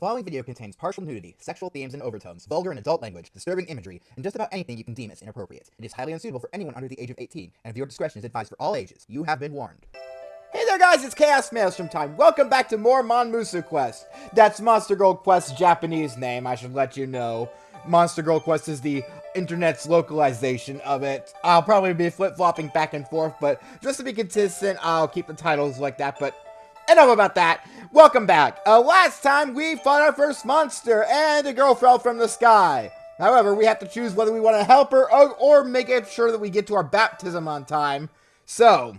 following video contains partial nudity, sexual themes and overtones, vulgar and adult language, disturbing imagery, and just about anything you can deem as inappropriate. It is highly unsuitable for anyone under the age of 18, and viewer discretion is advised for all ages. You have been warned. Hey there guys, it's ChaosMaelstrom time. Welcome back to more Monmusu Quest. That's Monster Girl Quest's Japanese name, I should let you know. Monster Girl Quest is the internet's localization of it. I'll probably be flip-flopping back and forth, but just to be consistent, I'll keep the titles like that, but enough about that. Welcome back. Last time we fought our first monster, and a girl fell from the sky. However, we have to choose whether we want to help her or make sure that we get to our baptism on time. So,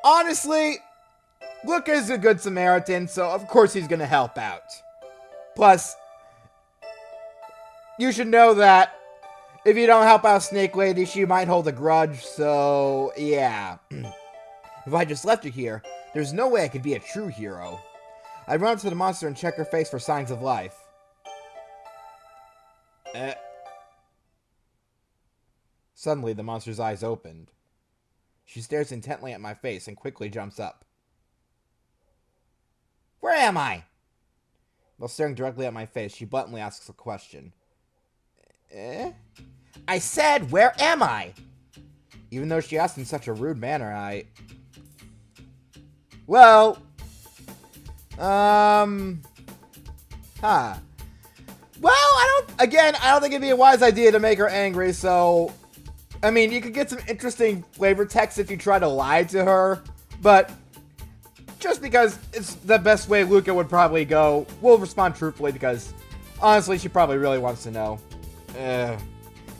honestly, Luca is a good Samaritan, so of course he's going to help out. Plus, you should know that if you don't help out Snake Lady, she might hold a grudge, so yeah. If I just left her here, there's no way I could be a true hero. I'd run up to the monster and check her face for signs of life. Suddenly, the monster's eyes opened. She stares intently at my face and quickly jumps up. Where am I? While staring directly at my face, she bluntly asks a question. I said, where am I? Even though she asked in such a rude manner, Well, I don't think it'd be a wise idea to make her angry, so, I mean, you could get some interesting flavor text if you try to lie to her, but just because it's the best way Luca would probably go, we'll respond truthfully because, honestly, she probably really wants to know.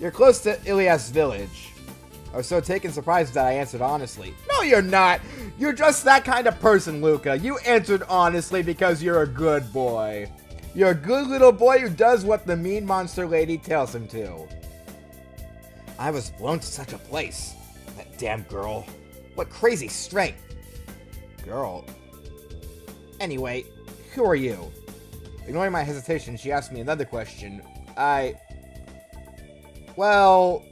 You're close to Ilias' village. I was so taken surprised that I answered honestly. No, you're not! You're just that kind of person, Luca. You answered honestly because you're a good boy. You're a good little boy who does what the mean monster lady tells him to. I was blown to such a place. That damn girl. What crazy strength. Girl. Anyway, who are you? Ignoring my hesitation, she asked me another question. Well,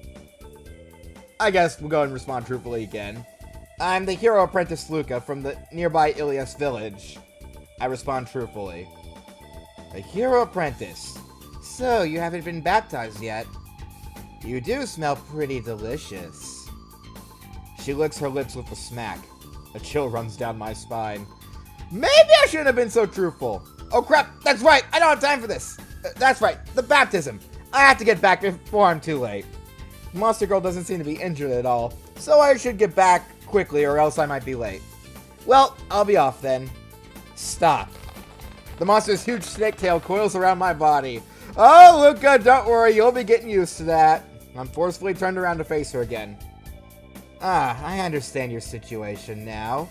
I guess we'll go and respond truthfully again. I'm the hero apprentice Luca from the nearby Ilias village. I respond truthfully. A hero apprentice. So, you haven't been baptized yet. You do smell pretty delicious. She licks her lips with a smack. A chill runs down my spine. Maybe I shouldn't have been so truthful. Oh crap, that's right, I don't have time for this. That's right, the baptism. I have to get back before I'm too late. Monster Girl doesn't seem to be injured at all, so I should get back quickly or else I might be late. Well, I'll be off then. Stop. The monster's huge snake tail coils around my body. Oh, Luca, don't worry, you'll be getting used to that. I'm forcefully turned around to face her again. I understand your situation now.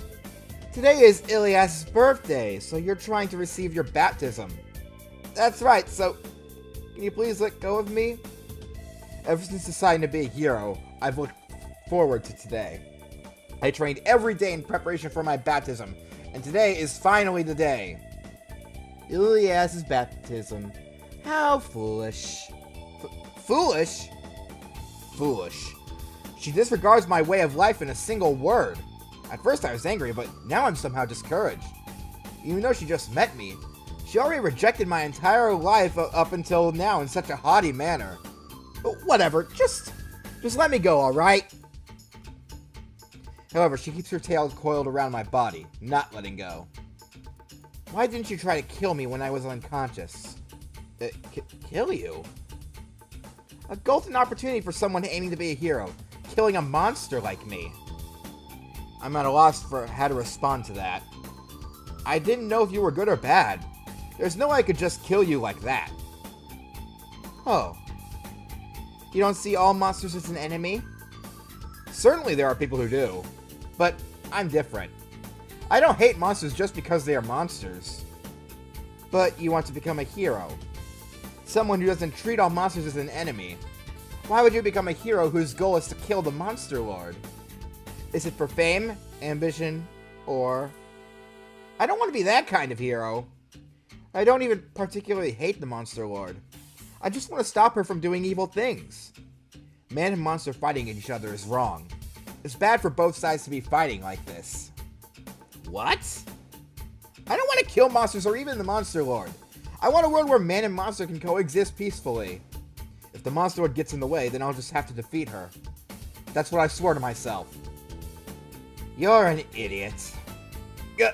Today is Ilias' birthday, so you're trying to receive your baptism. That's right, so can you please let go of me? Ever since deciding to be a hero, I've looked forward to today. I trained every day in preparation for my baptism, and today is finally the day. Ilias' baptism. How foolish. Foolish? Foolish. She disregards my way of life in a single word. At first I was angry, but now I'm somehow discouraged. Even though she just met me, she already rejected my entire life up until now in such a haughty manner. But whatever, just let me go, alright? However, she keeps her tail coiled around my body, not letting go. Why didn't you try to kill me when I was unconscious? Kill you? A golden opportunity for someone aiming to be a hero, killing a monster like me. I'm at a loss for how to respond to that. I didn't know if you were good or bad. There's no way I could just kill you like that. Oh. You don't see all monsters as an enemy? Certainly there are people who do. But I'm different. I don't hate monsters just because they are monsters. But you want to become a hero. Someone who doesn't treat all monsters as an enemy. Why would you become a hero whose goal is to kill the Monster Lord? Is it for fame, ambition, or... I don't want to be that kind of hero. I don't even particularly hate the Monster Lord. I just want to stop her from doing evil things. Man and monster fighting each other is wrong. It's bad for both sides to be fighting like this. What? I don't want to kill monsters or even the Monster Lord. I want a world where man and monster can coexist peacefully. If the monster lord gets in the way, then I'll just have to defeat her. That's what I swore to myself. You're an idiot. Gah.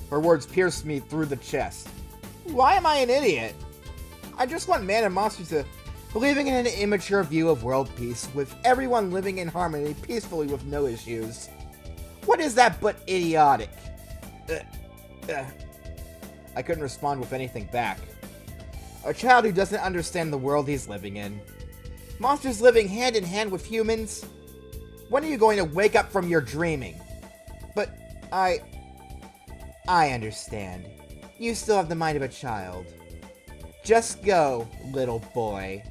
Her words pierced me through the chest. Why am I an idiot? I just want man and monster to believing in an immature view of world peace, with everyone living in harmony peacefully with no issues. What is that but idiotic? I couldn't respond with anything back. A child who doesn't understand the world he's living in. Monsters living hand in hand with humans? When are you going to wake up from your dreaming? But I understand. You still have the mind of a child. Just go, little boy.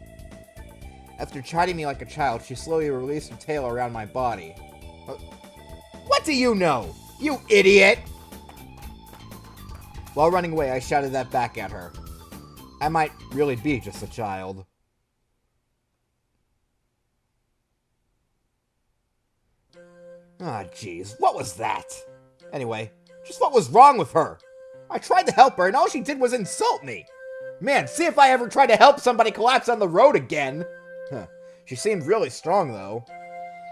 After chiding me like a child, she slowly released her tail around my body. What do you know, you idiot? While running away, I shouted that back at her. I might really be just a child. Ah, jeez, what was that? Anyway, just what was wrong with her? I tried to help her, and all she did was insult me. Man, see if I ever try to help somebody collapse on the road again. She seemed really strong, though.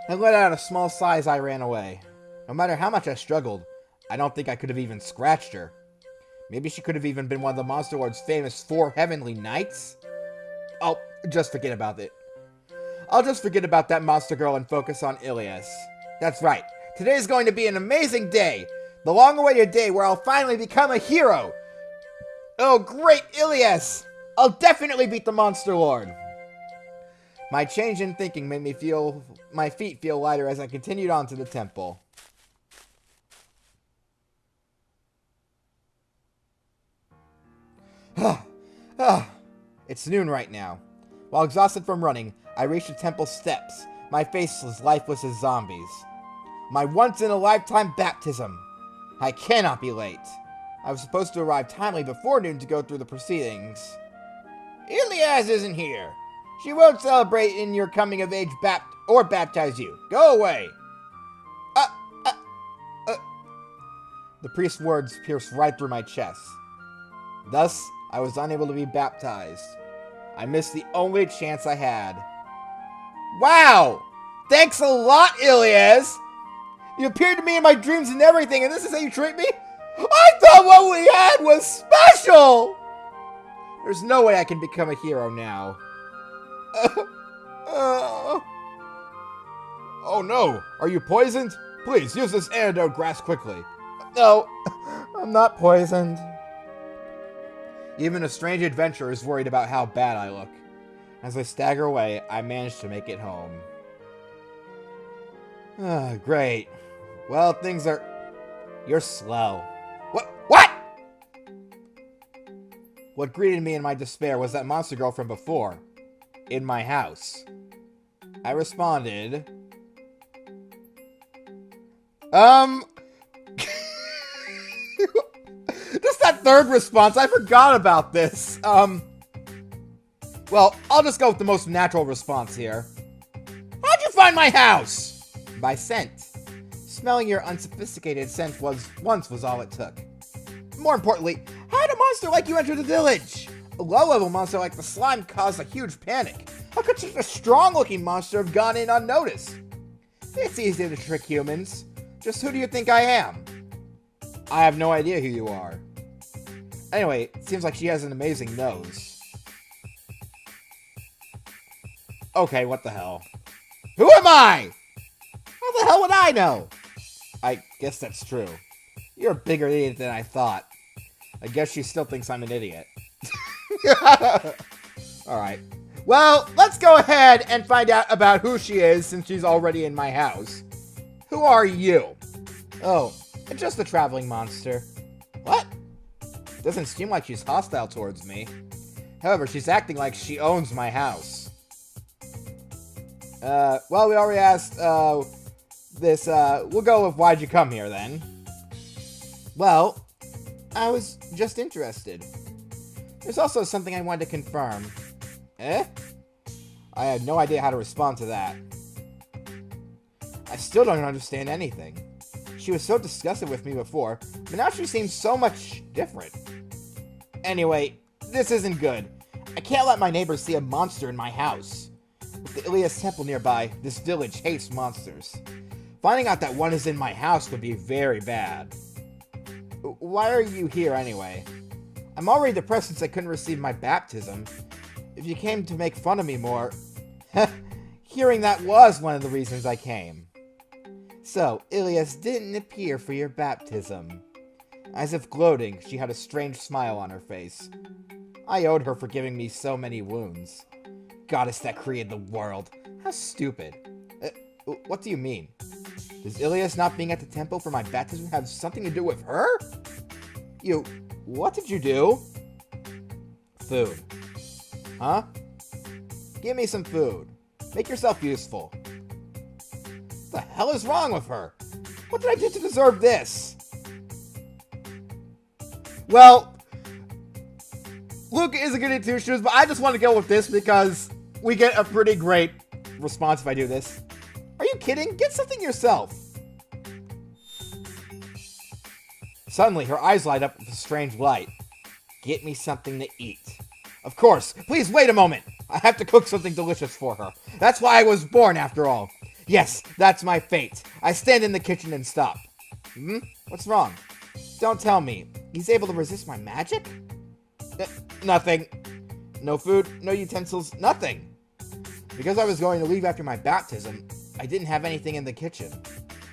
I let out a small sigh as I ran away. No matter how much I struggled, I don't think I could have even scratched her. Maybe she could have even been one of the Monster Lord's famous 4 Heavenly Knights? Oh, just forget about it. I'll just forget about that monster girl and focus on Ilias. That's right. Today's going to be an amazing day. The long-awaited day where I'll finally become a hero. Oh, great Ilias! I'll definitely beat the Monster Lord. My change in thinking made me feel my feet feel lighter as I continued on to the temple. It's noon right now. While exhausted from running, I reached the temple steps, my face as lifeless as zombies. My once-in-a-lifetime baptism. I cannot be late. I was supposed to arrive timely before noon to go through the proceedings. Ilias isn't here. She won't celebrate in your coming of age or baptize you. Go away. The priest's words pierced right through my chest. Thus, I was unable to be baptized. I missed the only chance I had. Wow! Thanks a lot, Ilias! You appeared to me in my dreams and everything, and this is how you treat me? I thought what we had was special! There's no way I can become a hero now. Oh no, are you poisoned? Please, use this antidote grass quickly. No, I'm not poisoned. Even a strange adventurer is worried about how bad I look. As I stagger away, I manage to make it home. Great. Well, things are... You're slow. What? What greeted me in my despair was that monster girl from before. In my house. I responded... Just that third response, I forgot about this. Well, I'll just go with the most natural response here. How'd you find my house? By scent. Smelling your unsophisticated scent once was all it took. More importantly, how did a monster like you enter the village? A low-level monster like the slime caused a huge panic. How could such a strong-looking monster have gone in unnoticed? It's easy to trick humans. Just who do you think I am? I have no idea who you are. Anyway, it seems like she has an amazing nose. Okay, what the hell? Who am I? How the hell would I know? I guess that's true. You're a bigger idiot than I thought. I guess she still thinks I'm an idiot. Alright. Well, let's go ahead and find out about who she is since she's already in my house. Who are you? Oh, just a traveling monster. What? Doesn't seem like she's hostile towards me. However, she's acting like she owns my house. Well, we already asked, we'll go with why'd you come here, then? Well, I was just interested. There's also something I wanted to confirm. Eh? I had no idea how to respond to that. I still don't understand anything. She was so disgusted with me before, but now she seems so much different. Anyway, This isn't good. I can't let my neighbors see a monster in my house. With the Ilias Temple nearby, this village hates monsters. Finding out that one is in my house would be very bad. Why are you here anyway? I'm already depressed since I couldn't receive my baptism. If you came to make fun of me more... Hearing that was one of the reasons I came. So, Ilias didn't appear for your baptism. As if gloating, she had a strange smile on her face. I owed her for giving me so many wounds. Goddess that created the world. How stupid. What do you mean? Does Ilias not being at the temple for my baptism have something to do with her? What did you do? Food. Huh? Give me some food. Make yourself useful. What the hell is wrong with her? What did I do to deserve this? Well, Luke isn't good at two shoes, but I just want to go with this because we get a pretty great response if I do this. Are you kidding? Get something yourself. Suddenly, her eyes light up with a strange light. Get me something to eat. Of course. Please wait a moment. I have to cook something delicious for her. That's why I was born, after all. Yes, that's my fate. I stand in the kitchen and stop. What's wrong? Don't tell me. He's able to resist my magic? Nothing. No food, no utensils, nothing. Because I was going to leave after my baptism, I didn't have anything in the kitchen.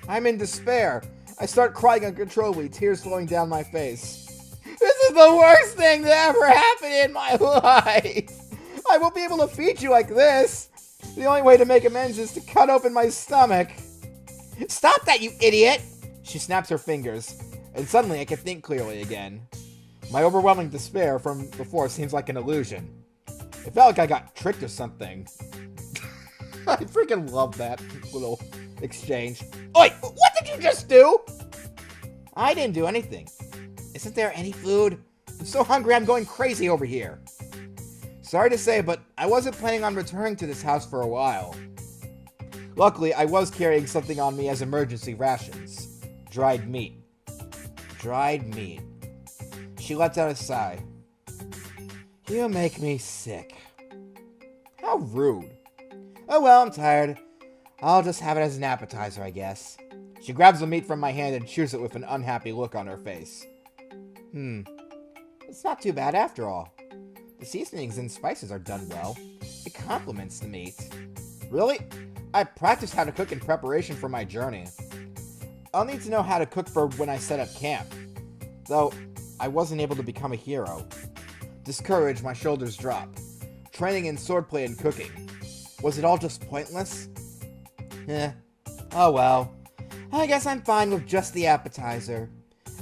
I'm in despair. I start crying uncontrollably, tears flowing down my face. This is the worst thing that ever happened in my life. I won't be able to feed you like this. The only way to make amends is to cut open my stomach. Stop that, you idiot! She snaps her fingers, and suddenly I can think clearly again. My overwhelming despair from before seems like an illusion. It felt like I got tricked or something. I freaking love that little exchange. Oi! What did you just do? I didn't do anything. Isn't there any food? I'm so hungry I'm going crazy over here. Sorry to say, but I wasn't planning on returning to this house for a while. Luckily, I was carrying something on me as emergency rations. Dried meat. Dried meat. She lets out a sigh. You make me sick. How rude. Oh well, I'm tired. I'll just have it as an appetizer, I guess. She grabs the meat from my hand and chews it with an unhappy look on her face. It's not too bad after all. The seasonings and spices are done well. It complements the meat. Really? I practiced how to cook in preparation for my journey. I'll need to know how to cook for when I set up camp. Though, I wasn't able to become a hero. Discouraged, my shoulders drop. Training in swordplay and cooking. Was it all just pointless? Oh well. I guess I'm fine with just the appetizer.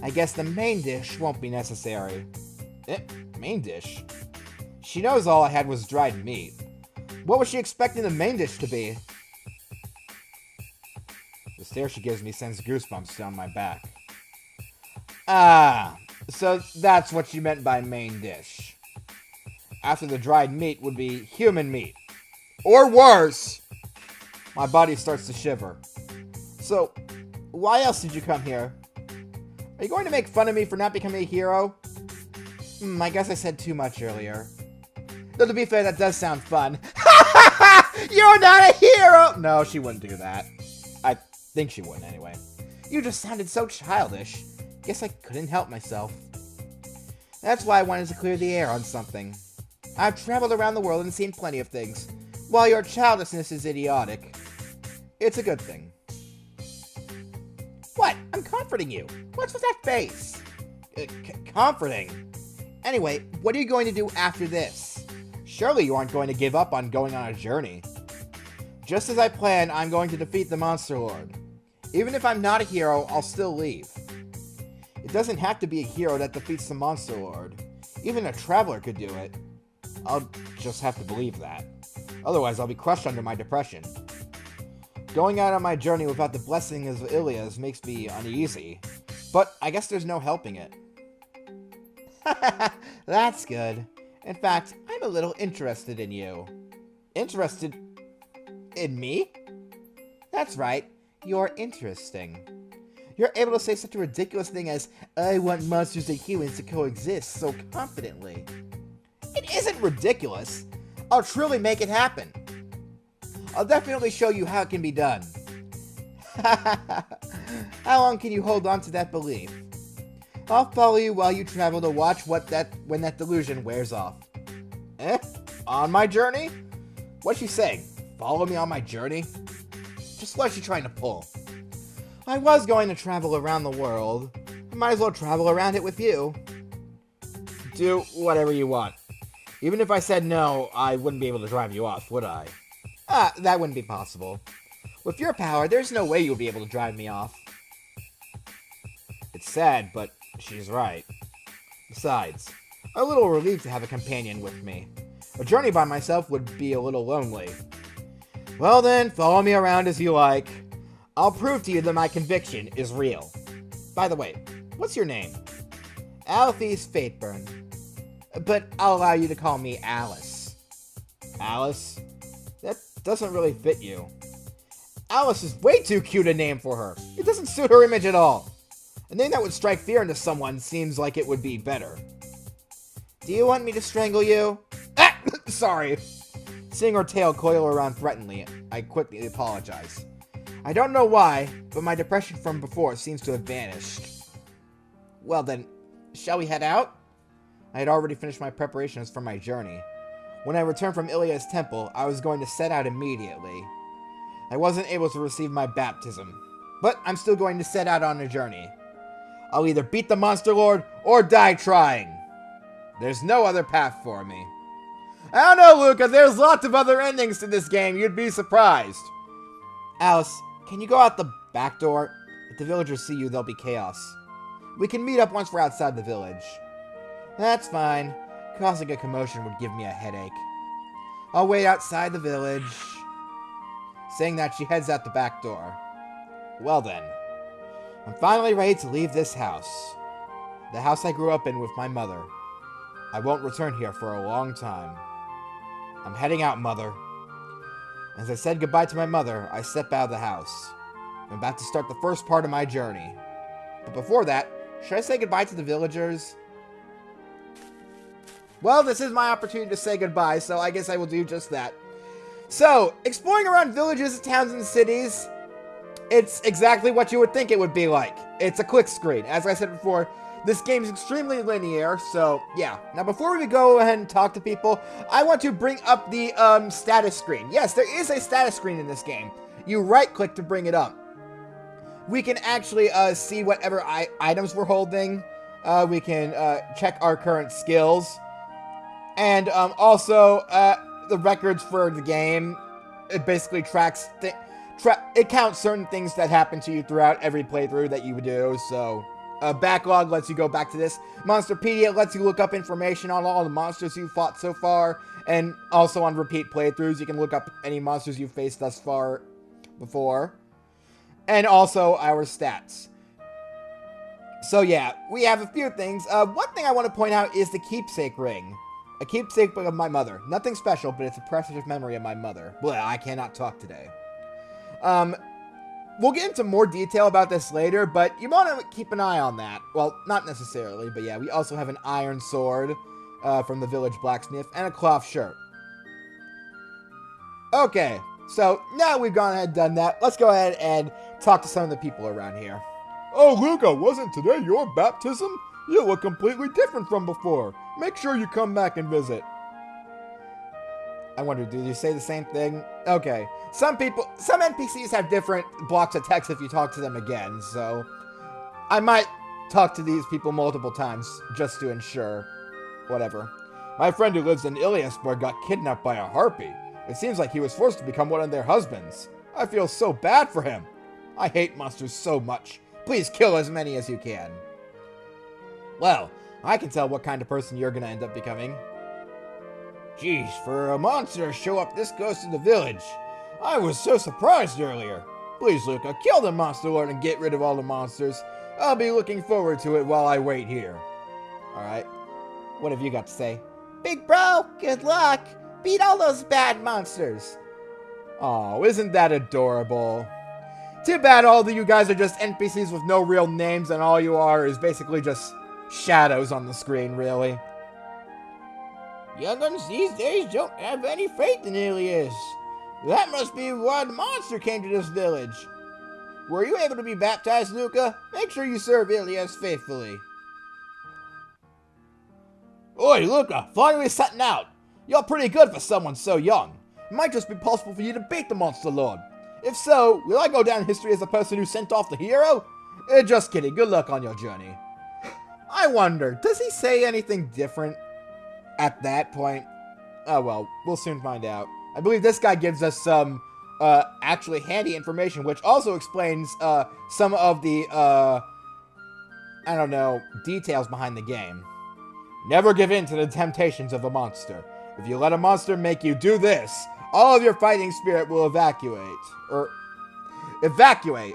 I guess the main dish won't be necessary. Main dish? She knows all I had was dried meat. What was she expecting the main dish to be? The stare she gives me sends goosebumps down my back. Ah, so that's what she meant by main dish. After the dried meat would be human meat. Or worse! My body starts to shiver. So, why else did you come here? Are you going to make fun of me for not becoming a hero? I guess I said too much earlier. Though to be fair, that does sound fun. You're not a hero! No, she wouldn't do that. I think she wouldn't anyway. You just sounded so childish. Guess I couldn't help myself. That's why I wanted to clear the air on something. I've traveled around the world and seen plenty of things. While your childishness is idiotic, it's a good thing. What? I'm comforting you. What's with that face? Comforting? Anyway, what are you going to do after this? Surely you aren't going to give up on going on a journey. Just as I planned, I'm going to defeat the Monster Lord. Even if I'm not a hero, I'll still leave. It doesn't have to be a hero that defeats the Monster Lord. Even a traveler could do it. I'll just have to believe that. Otherwise, I'll be crushed under my depression. Going out on my journey without the blessing of Ilias makes me uneasy. But I guess there's no helping it. That's good. In fact, I'm a little interested in you. Interested in me? That's right. You're interesting. You're able to say such a ridiculous thing as, I want monsters and humans to coexist so confidently. isn't ridiculous. I'll truly make it happen. I'll definitely show you how it can be done. How long can you hold on to that belief? I'll follow you while you travel to watch when that delusion wears off. Eh? On my journey? What's she saying? Follow me on my journey? Just what's she trying to pull? I was going to travel around the world. I might as well travel around it with you. Do whatever you want. Even if I said no, I wouldn't be able to drive you off, would I? That wouldn't be possible. With your power, there's no way you'll be able to drive me off. It's sad, but she's right. Besides, I'm a little relieved to have a companion with me. A journey by myself would be a little lonely. Well then, follow me around as you like. I'll prove to you that my conviction is real. By the way, what's your name? Althys Fateburn. But I'll allow you to call me Alice. Alice? That doesn't really fit you. Alice is way too cute a name for her. It doesn't suit her image at all. A name that would strike fear into someone seems like it would be better. Do you want me to strangle you? Ah! Sorry. Seeing her tail coil around threateningly, I quickly apologize. I don't know why, but my depression from before seems to have vanished. Well then, shall we head out? I had already finished my preparations for my journey. When I returned from Ilia's temple, I was going to set out immediately. I wasn't able to receive my baptism, but I'm still going to set out on a journey. I'll either beat the Monster Lord or die trying. There's no other path for me. I don't know, Luca, there's lots of other endings to this game, you'd be surprised. Alice, can you go out the back door? If the villagers see you, there'll be chaos. We can meet up once we're outside the village. That's fine. Causing a commotion would give me a headache. I'll wait outside the village. Saying that, she heads out the back door. Well then. I'm finally ready to leave this house. The house I grew up in with my mother. I won't return here for a long time. I'm heading out, Mother. As I said goodbye to my mother, I step out of the house. I'm about to start the first part of my journey. But before that, should I say goodbye to the villagers? Well, this is my opportunity to say goodbye, so I guess I will do just that. So, exploring around villages, towns, and cities, it's exactly what you would think it would be like. It's a click screen. As I said before, this game is extremely linear, so yeah. Now, before we go ahead and talk to people, I want to bring up the status screen. Yes, there is a status screen in this game. You right-click to bring it up. We can actually see whatever items we're holding. We can check our current skills. And also, the records for the game, it basically tracks, it counts certain things that happen to you throughout every playthrough that you do, so... Backlog lets you go back to this. Monsterpedia lets you look up information on all the monsters you've fought so far, and also on repeat playthroughs, you can look up any monsters you've faced thus far before. And also our stats. So yeah, we have a few things. One thing I want to point out is the keepsake ring. A keepsake of my mother. Nothing special, but it's a precious memory of my mother. Blah, I cannot talk today. We'll get into more detail about this later, but you want to keep an eye on that. Well, not necessarily, but yeah, we also have an iron sword from the village blacksmith and a cloth shirt. Okay, so now we've gone ahead and done that, let's go ahead and talk to some of the people around here. Oh, Luca, wasn't today your baptism? You look completely different from before. Make sure you come back and visit. I wonder, did you say the same thing? Okay. Some NPCs have different blocks of text if you talk to them again, so... I might talk to these people multiple times, just to ensure. Whatever. My friend who lives in Iliasburg got kidnapped by a harpy. It seems like he was forced to become one of their husbands. I feel so bad for him. I hate monsters so much. Please kill as many as you can. Well, I can tell what kind of person you're gonna end up becoming. Jeez, for a monster to show up this close to the village. I was so surprised earlier. Please, Luca, kill the Monster Lord and get rid of all the monsters. I'll be looking forward to it while I wait here. Alright. What have you got to say? Big bro, good luck. Beat all those bad monsters. Oh, isn't that adorable? Too bad all of you guys are just NPCs with no real names and all you are is basically just shadows on the screen, really. Young'uns these days don't have any faith in Ilias. That must be why the monster came to this village. Were you able to be baptized, Luca? Make sure you serve Ilias faithfully. Oi, Luca, finally setting out. You're pretty good for someone so young. It might just be possible for you to beat the Monster Lord. If so, will I go down in history as the person who sent off the hero? Just kidding, good luck on your journey. I wonder, does he say anything different at that point? Oh well, we'll soon find out. I believe this guy gives us some actually handy information, which also explains some of the, I don't know, details behind the game. Never give in to the temptations of a monster. If you let a monster make you do this, all of your fighting spirit will evacuate. Evacuate.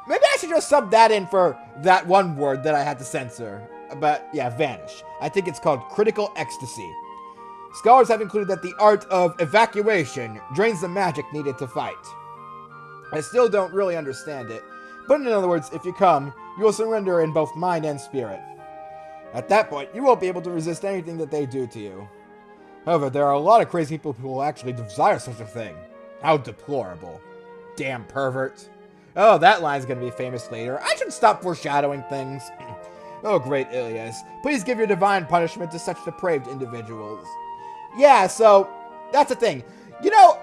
Maybe I should just sub that in for that one word that I had to censor. But yeah, vanish. I think it's called critical ecstasy. Scholars have included that the art of evacuation drains the magic needed to fight. I still don't really understand it, but in other words, if you come, you will surrender in both mind and spirit. At that point, you won't be able to resist anything that they do to you. However, there are a lot of crazy people who will actually desire such a thing. How deplorable. Damn pervert. Oh, that line's gonna be famous later. I should stop foreshadowing things. Oh, great Ilias. Please give your divine punishment to such depraved individuals. Yeah, so, that's the thing. You know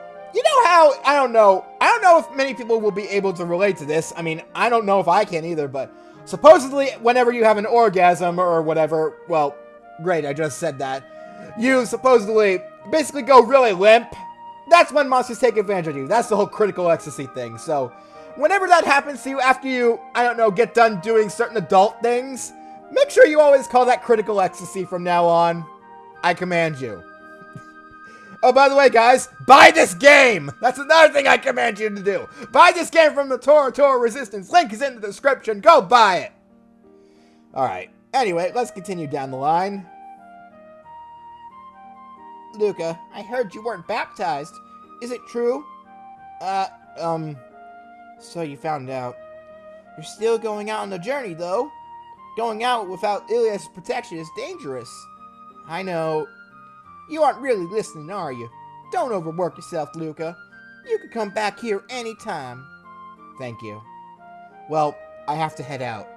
how, I don't know if many people will be able to relate to this. I mean, I don't know if I can either, but supposedly, whenever you have an orgasm or whatever, well, great, I just said that. You supposedly basically go really limp. That's when monsters take advantage of you. That's the whole critical ecstasy thing. So, whenever that happens to you after you, I don't know, get done doing certain adult things, make sure you always call that critical ecstasy from now on. I command you. Oh, by the way, guys, buy this game! That's another thing I command you to do. Buy this game from the Torotoro Resistance. Link is in the description. Go buy it. Alright. Anyway, let's continue down the line. Luca, I heard you weren't baptized. Is it true? So you found out. You're still going out on the journey, though. Going out without Ilias' protection is dangerous. I know. You aren't really listening, are you? Don't overwork yourself, Luca. You can come back here anytime. Thank you. Well, I have to head out.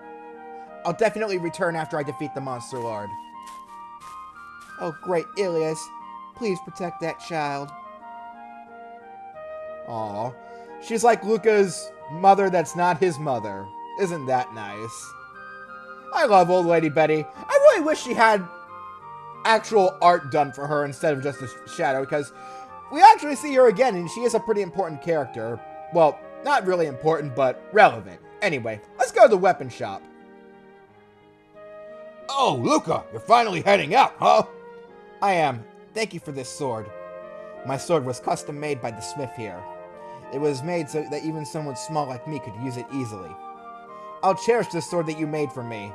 I'll definitely return after I defeat the Monster Lord. Oh, great Ilias. Please protect that child. Aw. She's like Luca's mother that's not his mother. Isn't that nice? I love old Lady Betty. I really wish she had actual art done for her instead of just a shadow, because we actually see her again, and she is a pretty important character. Well, not really important, but relevant. Anyway, let's go to the weapon shop. Oh, Luca, you're finally heading out, huh? I am. Thank you for this sword. My sword was custom made by the smith here. It was made so that even someone small like me could use it easily. I'll cherish this sword that you made for me.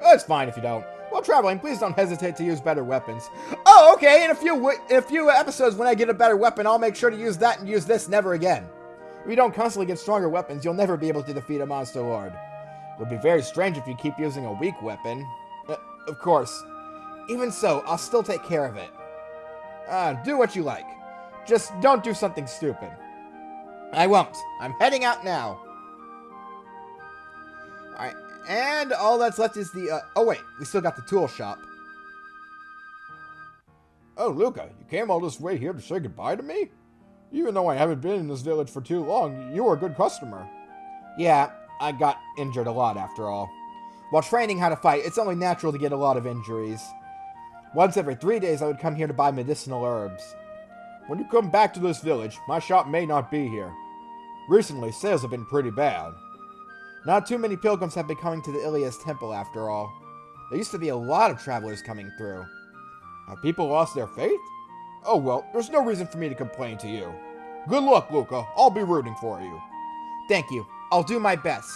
It's fine if you don't. While traveling, please don't hesitate to use better weapons. Oh, okay, in a few episodes when I get a better weapon, I'll make sure to use that and use this never again. If you don't constantly get stronger weapons, you'll never be able to defeat a Monster Lord. It would be very strange if you keep using a weak weapon. Of course. Even so, I'll still take care of it. Do what you like. Just don't do something stupid. I won't. I'm heading out now. Alright, and all that's left is the, oh wait, we still got the tool shop. Oh, Luca, you came all this way here to say goodbye to me? Even though I haven't been in this village for too long, you were a good customer. Yeah, I got injured a lot after all. While training how to fight, it's only natural to get a lot of injuries. Once every 3 days, I would come here to buy medicinal herbs. When you come back to this village, my shop may not be here. Recently, sales have been pretty bad. Not too many pilgrims have been coming to the Ilias temple after all. There used to be a lot of travelers coming through. Have people lost their faith? Oh well, there's no reason for me to complain to you. Good luck, Luca. I'll be rooting for you. Thank you. I'll do my best.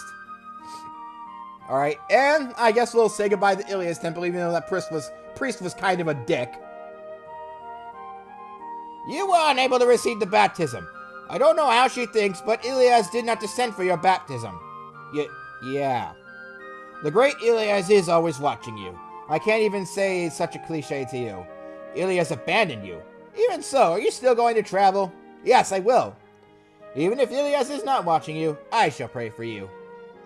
Alright, and I guess we'll say goodbye to the Ilias temple, even though that priest was kind of a dick. You were unable to receive the baptism. I don't know how she thinks, but Ilias did not descend for your baptism. Yeah. The great Ilias is always watching you. I can't even say such a cliche to you. Ilias abandoned you. Even so, are you still going to travel? Yes, I will. Even if Ilias is not watching you, I shall pray for you.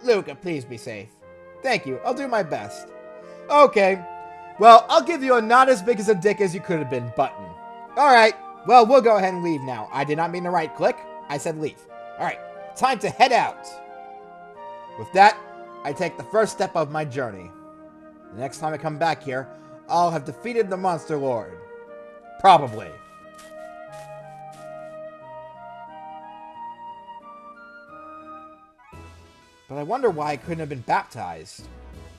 Luca, please be safe. Thank you, I'll do my best. Okay, well, I'll give you a not as big as a dick as you could have been button. Alright, well, we'll go ahead and leave now. I did not mean to right click, I said leave. Alright, time to head out. With that, I take the first step of my journey. The next time I come back here, I'll have defeated the Monster Lord. Probably. But I wonder why I couldn't have been baptized.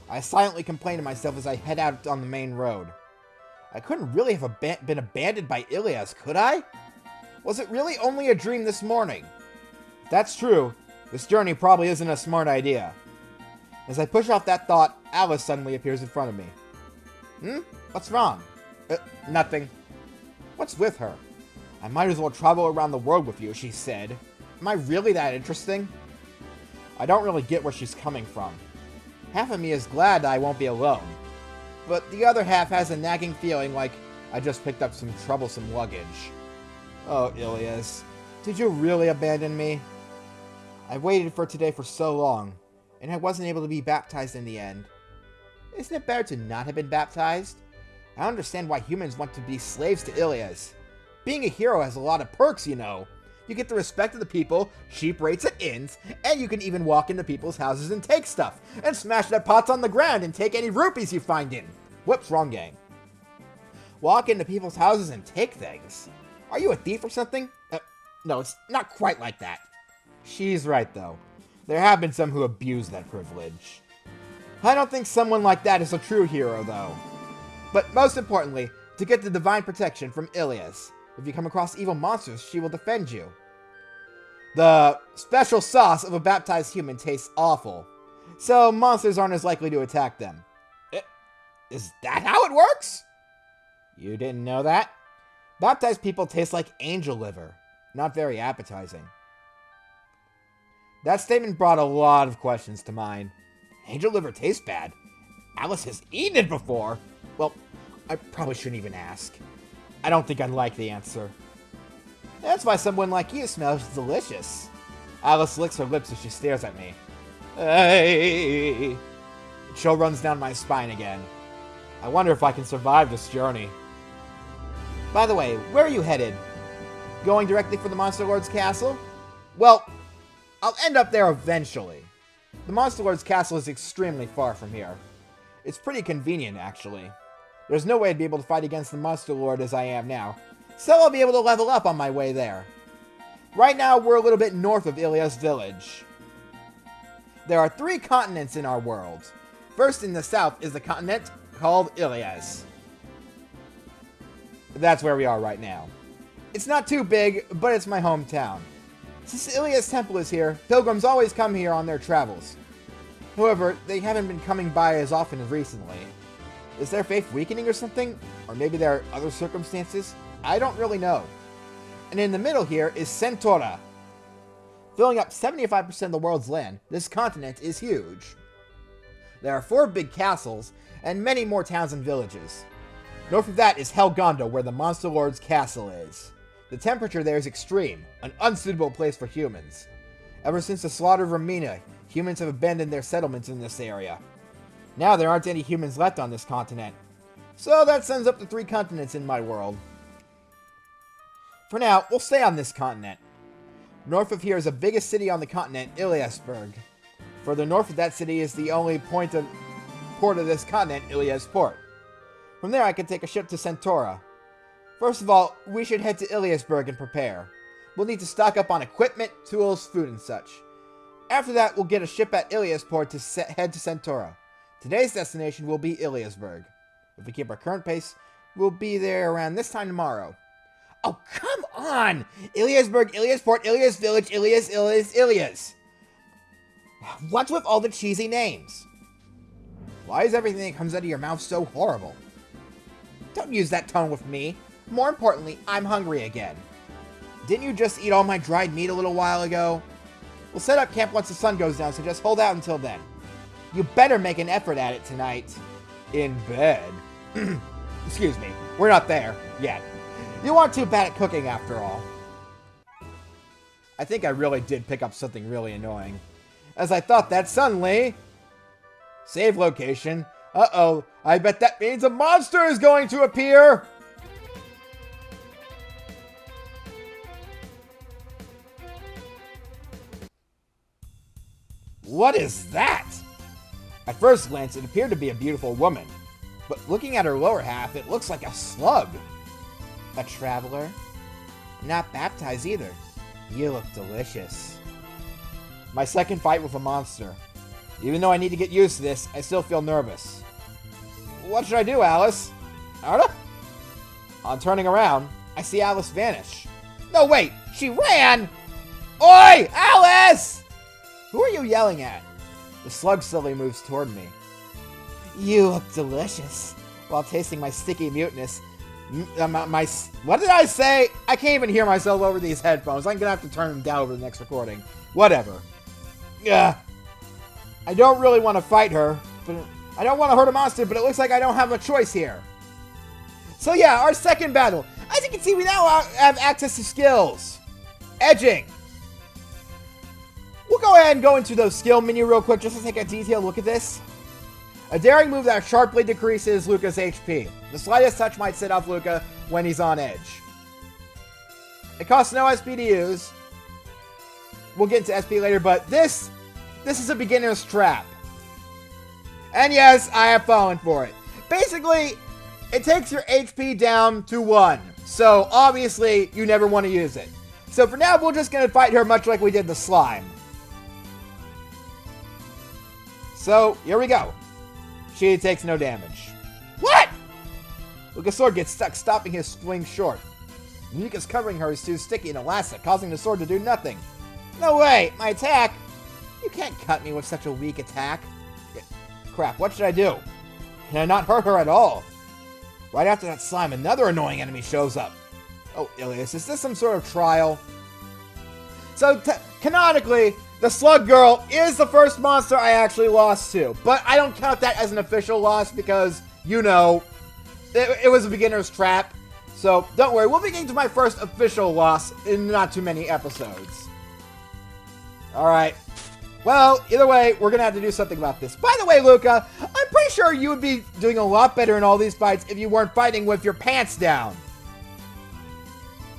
I silently complain to myself as I head out on the main road. I couldn't really have been abandoned by Ilias, could I? Was it really only a dream this morning? If that's true, this journey probably isn't a smart idea. As I push off that thought, Alice suddenly appears in front of me. What's wrong? Nothing. What's with her? I might as well travel around the world with you, she said. Am I really that interesting? I don't really get where she's coming from. Half of me is glad that I won't be alone, but the other half has a nagging feeling like I just picked up some troublesome luggage. Oh, Ilias, did you really abandon me? I waited for today for so long, and I wasn't able to be baptized in the end. Isn't it better to not have been baptized? I understand why humans want to be slaves to Ilias. Being a hero has a lot of perks, you know. You get the respect of the people, cheap rates at inns, and you can even walk into people's houses and take stuff, and smash their pots on the ground and take any rupees you find in. Whoops, wrong gang. Walk into people's houses and take things? Are you a thief or something? No, it's not quite like that. She's right, though. There have been some who abuse that privilege. I don't think someone like that is a true hero, though. But most importantly, to get the divine protection from Ilias. If you come across evil monsters, she will defend you. The special sauce of a baptized human tastes awful, so monsters aren't as likely to attack them. Is that how it works? You didn't know that? Baptized people taste like angel liver. Not very appetizing. That statement brought a lot of questions to mind. Angel liver tastes bad. Alice has eaten it before. Well, I probably shouldn't even ask. I don't think I'd like the answer. That's why someone like you smells delicious. Alice licks her lips as she stares at me. Hey! The chill runs down my spine again. I wonder if I can survive this journey. By the way, where are you headed? Going directly for the Monster Lord's castle? Well, I'll end up there eventually. The Monster Lord's castle is extremely far from here. It's pretty convenient, actually. There's no way I'd be able to fight against the Monster Lord as I am now, so I'll be able to level up on my way there. Right now, we're a little bit north of Ilias Village. There are 3 continents in our world. First in the south is the continent called Ilias. That's where we are right now. It's not too big, but it's my hometown. Since Ilias Temple is here, pilgrims always come here on their travels. However, they haven't been coming by as often as recently. Is their faith weakening or something? Or maybe there are other circumstances? I don't really know. And in the middle here is Centaura. Filling up 75% of the world's land, this continent is huge. There are 4 big castles, and many more towns and villages. North of that is Helgondo, where the Monster Lord's castle is. The temperature there is extreme, an unsuitable place for humans. Ever since the slaughter of Romina, humans have abandoned their settlements in this area. Now there aren't any humans left on this continent. So that sums up the 3 continents in my world. For now, we'll stay on this continent. North of here is the biggest city on the continent, Iliasburg. Further north of that city is the only port of this continent, Iliasport. From there I can take a ship to Centaura. First of all, we should head to Iliasburg and prepare. We'll need to stock up on equipment, tools, food, and such. After that, we'll get a ship at Iliasport to head to Centaura. Today's destination will be Iliasburg. If we keep our current pace, we'll be there around this time tomorrow. Oh, come on! Iliasburg, Iliasport, Ilias Village, Ilias. What's with all the cheesy names? Why is everything that comes out of your mouth so horrible? Don't use that tone with me. More importantly, I'm hungry again. Didn't you just eat all my dried meat a little while ago? We'll set up camp once the sun goes down, so just hold out until then. You better make an effort at it tonight. In bed. Excuse me. We're not there yet. You aren't too bad at cooking after all. I think I really did pick up something really annoying. As I thought that suddenly... Save location. Uh-oh. I bet that means a monster is going to appear! What is that? At first glance, it appeared to be a beautiful woman. But looking at her lower half, it looks like a slug. A traveler? Not baptized either. You look delicious. My second fight with a monster. Even though I need to get used to this, I still feel nervous. What should I do, Alice? Arda? On turning around, I see Alice vanish. No, wait! She ran! Oi! Alice! Who are you yelling at? The slug slowly moves toward me. You look delicious. While tasting my sticky muteness. What did I say? I can't even hear myself over these headphones. I'm gonna have to turn them down over the next recording. Whatever. Yeah. I don't really want to fight her, but I don't want to hurt a monster, but it looks like I don't have a choice here. So yeah, our second battle. As you can see, we now have access to skills. Edging. We'll go ahead and go into the skill menu real quick just to take a detailed look at this. A daring move that sharply decreases Luca's HP. The slightest touch might set off Luca when he's on edge. It costs no SP to use. We'll get into SP later, but this is a beginner's trap. And yes, I have fallen for it. Basically, it takes your HP down to 1. So obviously, you never want to use it. So for now, we're just going to fight her much like we did the slime. So, here we go. She takes no damage. What? Luca's sword gets stuck, stopping his swing short. The mucus covering her is too sticky and elastic, causing the sword to do nothing. No way! My attack! You can't cut me with such a weak attack. Crap, what should I do? Can I not hurt her at all? Right after that slime, another annoying enemy shows up. Oh, Ilias, is this some sort of trial? So, canonically, the Slug Girl is the first monster I actually lost to. But I don't count that as an official loss because, you know, it was a beginner's trap. So, don't worry, we'll be getting to my first official loss in not too many episodes. Alright. Well, either way, we're gonna have to do something about this. By the way, Luca, I'm pretty sure you would be doing a lot better in all these fights if you weren't fighting with your pants down.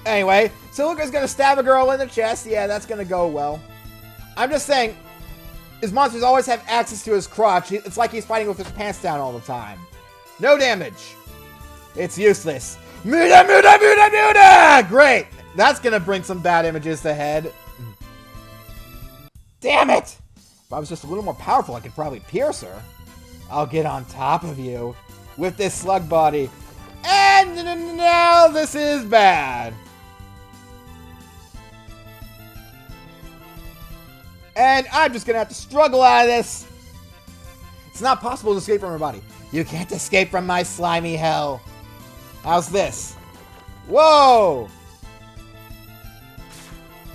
Anyway, so Luca's gonna stab a girl in the chest. Yeah, that's gonna go well. I'm just saying, his monsters always have access to his crotch. It's like he's fighting with his pants down all the time. No damage. It's useless. Muda, muda, muda, muda! Great. That's gonna bring some bad images to head. Damn it! If I was just a little more powerful, I could probably pierce her. I'll get on top of you with this slug body. And now this is bad. And I'm just gonna have to struggle out of this. It's not possible to escape from her body. You can't escape from my slimy hell. How's this? Whoa!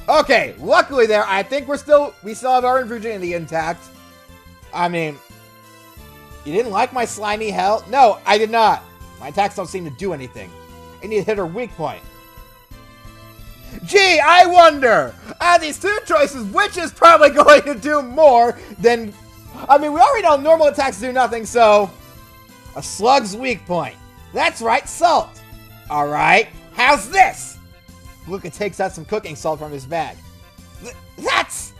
Okay, luckily there, I think we still have our virginity intact. I mean, you didn't like my slimy hell? No, I did not. My attacks don't seem to do anything. I need to hit her weak point. Gee, I wonder, out of these two choices, which is probably going to do more than... I mean, we already know normal attacks do nothing, so... A slug's weak point. That's right, salt. Alright, how's this? Luca takes out some cooking salt from his bag. That's...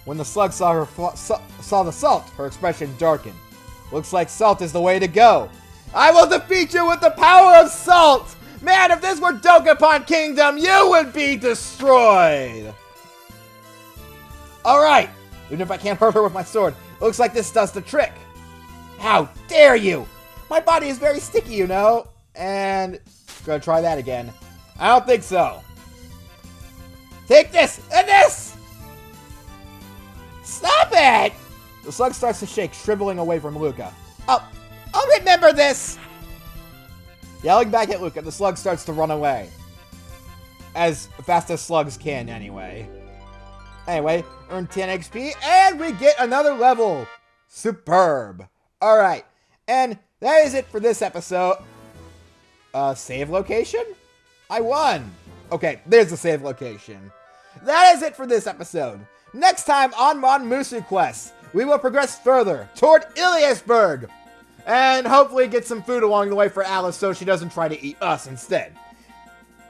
When the slug saw the salt, her expression darkened. Looks like salt is the way to go. I will defeat you with the power of salt! Man, if this were Dokapon Kingdom, you would be destroyed! Alright, even if I can't hurt her with my sword, it looks like this does the trick. How dare you! My body is very sticky, you know. And... Gonna try that again. I don't think so. Take this! And this! Stop it! The slug starts to shake, shriveling away from Luca. I'll remember this! Yelling back at Luca, the slug starts to run away. As fast as slugs can, anyway. Anyway, earn 10 XP, and we get another level! Superb! Alright, and that is it for this episode. Save location? I won. Okay, there's the save location. That is it for this episode. Next time on Mon Musu Quest, we will progress further toward Iliasburg. And hopefully get some food along the way for Alice so she doesn't try to eat us instead.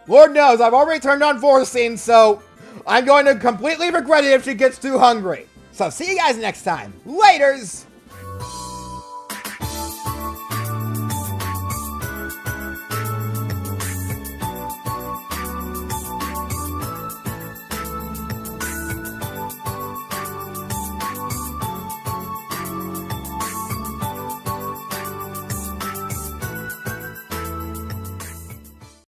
Lord knows, I've already turned on Vorstein, so I'm going to completely regret it if she gets too hungry. So see you guys next time. Laters!